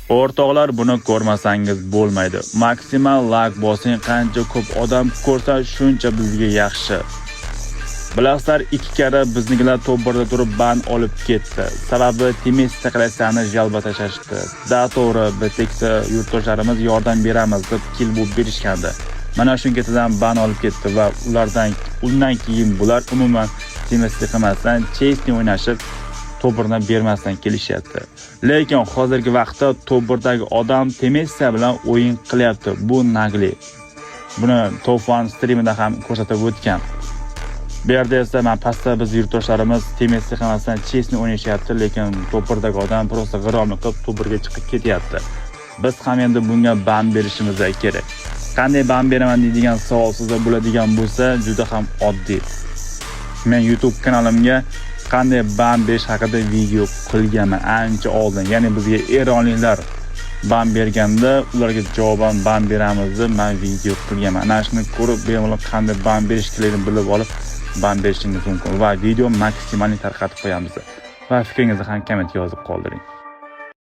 O'rtoqlar, buni ko'rmasangiz bo'lmaydi. Maksimal lag bosing, qancha ko'p odam ko'rsa shuncha bizga yaxshi. Bilasizlar, 2 karra biznikilar to'g'rida turib ban olib ketdi. Sababi Temis deklaratsiyani jalba tashashdi. Da to'g'ri, biz teksa yurtdoshlarimiz yordam beramiz deb kelib berishgandi. Mana shu ketidan ban olib ketdi va undan keyin bular umuman Temis qilmasdan chesni o'ynashib to'g'rini bermasdan kelishyapti. Lekin hozirgi vaqtda to'g'ridagi odam Temesya bilan o'yin qilyapti. Bu nagli. Buni To'fon streamida ham ko'rsatib o'tgan. Bu yerda esa pastda biz yurtdoshlarimiz Temesya qilmasdan chesni o'ynashyapti, lekin to'g'ridagi odam prosta g'iromli qilib to'g'riga chiqib ketyapti. Biz ham endi bunga ban berishimiz kerak. Qanday ban beraman deydigan savol sizda bo'ladigan bo'lsa, juda ham oddiy. Men YouTube kanalimga qanday ban berish haqida video qilganman ancha oldin. Ya'ni bizga eronliklar ban berganda ularga javoban ban beramiz deb men video qilganman. Ana shuni ko'rib, bemalol qanday ban berish kerakligini bilib olib, ban berishingiz mumkin va video maksimal tarqatib qo'yamiz. Va fikringizni ham komment yozib qoldiring.